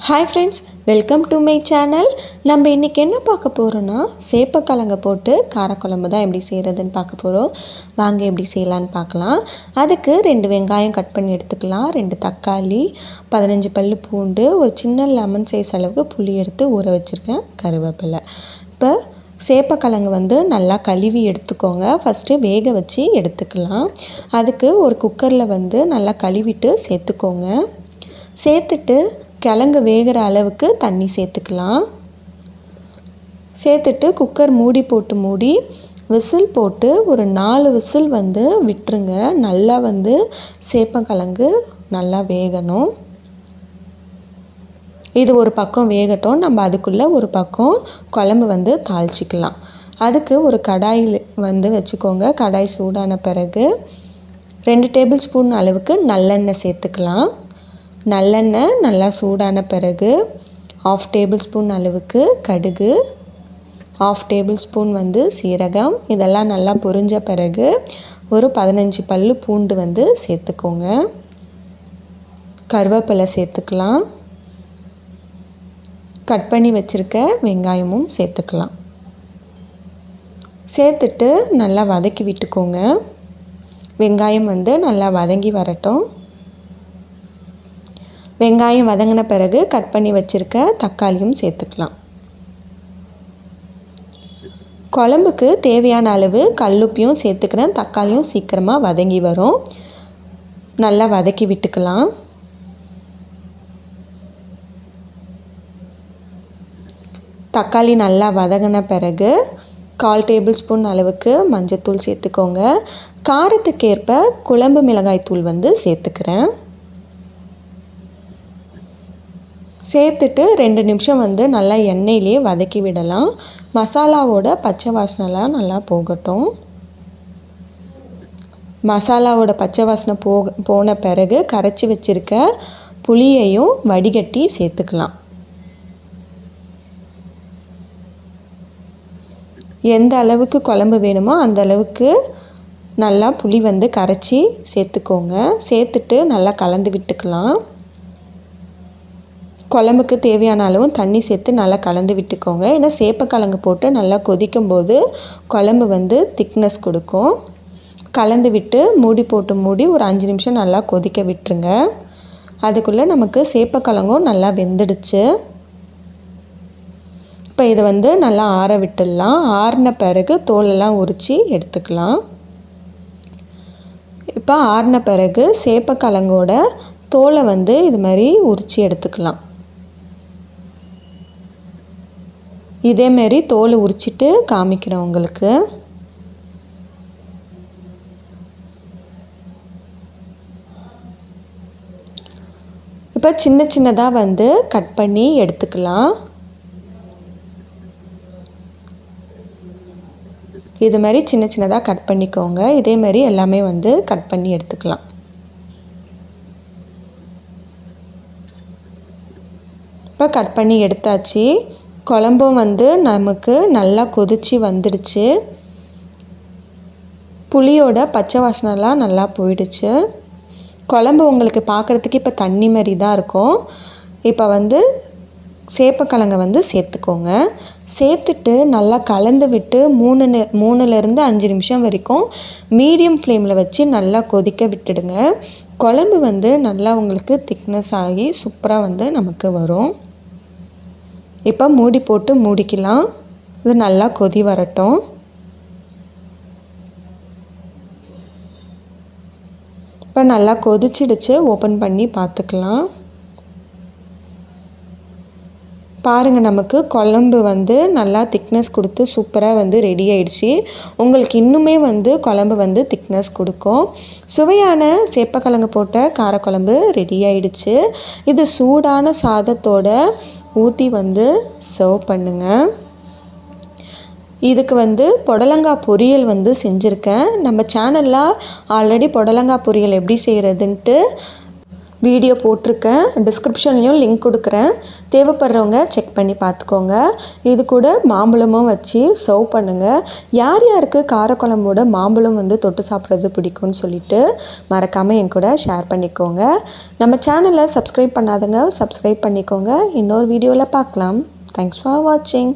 Hi friends, welcome to my channel. நம்ம இன்றைக்கி என்ன பார்க்க போகிறோன்னா, சேப்பக்கிழங்க போட்டு காரக்குழம்பு தான் எப்படி செய்கிறதுன்னு பார்க்க போகிறோம். வாங்க எப்படி செய்யலான்னு பார்க்கலாம். அதுக்கு 2 வெங்காயம் கட் பண்ணி எடுத்துக்கலாம், 2 தக்காளி, 15 பல் பூண்டு, ஒரு சின்ன லெமன் சைஸ் அளவுக்கு புளி எடுத்து ஊற வச்சுருக்கேன், கருவேப்பிலை. இப்போ சேப்பக்கிழங்கு நல்லா கழுவி எடுத்துக்கோங்க. ஃபஸ்ட்டு வேக வச்சு எடுத்துக்கலாம். அதுக்கு ஒரு குக்கரில் நல்லா கழுவிட்டு சேர்த்துக்கோங்க. சேர்த்துட்டு கிழங்கு வேகிற அளவுக்கு தண்ணி சேர்த்துக்கலாம். சேர்த்துட்டு குக்கர் மூடி விசில் போட்டு ஒரு 4 விசில் விட்டுருங்க. நல்லா சேப்பக்கிழங்கு நல்லா வேகணும். இது ஒரு பக்கம் வேகட்டும். நம்ம அதுக்குள்ளே ஒரு பக்கம் குழம்பு தாளிச்சிக்கலாம். அதுக்கு ஒரு கடாயில் வச்சுக்கோங்க. கடாய் சூடான பிறகு 2 டேபிள் ஸ்பூன் அளவுக்கு நல்லெண்ணெய் சேர்த்துக்கலாம். நல்லெண்ணெய் நல்லா சூடான பிறகு 1/2 டேபிள் ஸ்பூன் அளவுக்கு கடுகு, 1/2 டேபிள் ஸ்பூன் சீரகம், இதெல்லாம் நல்லா பொரிஞ்ச பிறகு ஒரு 15 பல் பூண்டு சேர்த்துக்கோங்க. கருவேப்பிலை சேர்த்துக்கலாம். கட் பண்ணி வச்சுருக்க வெங்காயமும் சேர்த்துக்கலாம். சேர்த்துட்டு நல்லா வதக்கி விட்டுக்கோங்க. வெங்காயம் நல்லா வதங்கி வரட்டும். வெங்காயம் வதங்கின பிறகு கட் பண்ணி வச்சுருக்க தக்காளியும் சேர்த்துக்கலாம். குழம்புக்கு தேவையான அளவு கல்லுப்பையும் சேர்த்துக்கிறேன். தக்காளியும் சீக்கிரமாக வதங்கி வரும். நல்லா வதக்கி விட்டுக்கலாம். தக்காளி நல்லா வதங்கின பிறகு 1/4 டேபிள் ஸ்பூன் அளவுக்கு மஞ்சத்தூள் சேர்த்துக்கோங்க. காரத்துக்கேற்ப குழம்பு மிளகாய் தூள் சேர்த்துக்கிறேன். சேர்த்துட்டு 2 நிமிஷம் நல்லா எண்ணெயிலேயே வதக்கி விடலாம். மசாலாவோட பச்சை வாசனைலாம் நல்லா போகட்டும். மசாலாவோட பச்சை வாசனை போன பிறகு கரைச்சி வச்சுருக்க புளியையும் வடிகட்டி சேர்த்துக்கலாம். எந்த அளவுக்கு குழம்பு வேணுமோ அந்த அளவுக்கு நல்லா புளி கரைச்சி சேர்த்துக்கோங்க. சேர்த்துட்டு நல்லா கலந்து விட்டுக்கலாம். குழம்புக்கு தேவையான அளவும் தண்ணி சேர்த்து நல்லா கலந்து விட்டுக்கோங்க. ஏன்னா சேப்பக்கிழங்கு போட்டு நல்லா கொதிக்கும் போது குழம்பு திக்னஸ் கொடுக்கும். கலந்து விட்டு மூடி ஒரு 5 நிமிஷம் நல்லா கொதிக்க விட்டுருங்க. அதுக்குள்ளே நமக்கு சேப்பக்கிழங்கும் நல்லா வெந்துடுச்சு. இப்போ இதை நல்லா ஆற விட்டுடலாம். ஆறின பிறகு தோலெல்லாம் உரித்து எடுத்துக்கலாம். இப்போ ஆறின பிறகு சேப்பக்கிழங்கோட தோலை இது மாதிரி உரித்து எடுத்துக்கலாம். இதேமாரி தோலை உரிச்சிட்டு காமிக்கிறேன் உங்களுக்கு. இப்போ சின்ன சின்னதாக கட் பண்ணி எடுத்துக்கலாம். இது மாதிரி சின்ன சின்னதாக கட் பண்ணிக்கோங்க. இதே மாதிரி எல்லாமே கட் பண்ணி எடுத்துக்கலாம். இப்போ கட் பண்ணி எடுத்தாச்சு. குழம்பும் நமக்கு நல்லா கொதிச்சு வந்துடுச்சு. புளியோட பச்சை வாசனைலாம் நல்லா போயிடுச்சு. குழம்பு உங்களுக்கு பார்க்குறதுக்கு இப்போ தண்ணி மாதிரி தான் இருக்கும். இப்போ சேப்பக்கிழங்க சேர்த்துக்கோங்க. சேர்த்துட்டு நல்லா கலந்து விட்டு 3லேருந்து 5 நிமிஷம் வரைக்கும் மீடியம் ஃப்ளேமில் வச்சு நல்லா கொதிக்க விட்டுடுங்க. குழம்பு நல்லா உங்களுக்கு திக்னஸ் ஆகி சூப்பராக நமக்கு வரும். இப்போ மூடி போட்டு மூடிக்கலாம். இது நல்லா கொதி வரட்டும். இப்போ நல்லா கொதிச்சிடுச்சு. ஓப்பன் பண்ணி பார்த்துக்கலாம். பாருங்கள், நமக்கு குழம்பு நல்லா திக்னஸ் கொடுத்து சூப்பராக ரெடி ஆயிடுச்சு. உங்களுக்கு இன்னுமே குழம்பு திக்னஸ் கொடுக்கும். சுவையான சேப்பக்கிழங்கு போட்ட காரக்குழம்பு ரெடி ஆயிடுச்சு. இது சூடான சாதத்தோட ஊற்றி சர்வ் பண்ணுங்கள். இதுக்கு புடலங்காய் பொரியல் செஞ்சுருக்கேன். நம்ம சேனலில் ஆல்ரெடி புடலங்காய் பொரியல் எப்படி செய்கிறதுன்ட்டு வீடியோ போட்டிருக்கேன், டிஸ்கிரிப்ஷன்லேயும் லிங்க் கொடுக்குறேன். தேவைப்படுறவங்க செக் பண்ணி பார்த்துக்கோங்க. இது கூட மாம்பழமும் வச்சு சர்வ் பண்ணுங்கள். யார் யாருக்கு காரக்குழம்போட மாம்பழம் வந்து தொட்டு சாப்பிட்றது பிடிக்கும்னு சொல்லிட்டு மறக்காமல் என் கூட ஷேர் பண்ணிக்கோங்க. நம்ம சேனலை சப்ஸ்கிரைப் பண்ணாதவங்க சப்ஸ்கிரைப் பண்ணிக்கோங்க. இன்னொரு வீடியோவில் பார்க்கலாம். தேங்க்ஸ் ஃபார் வாட்சிங்.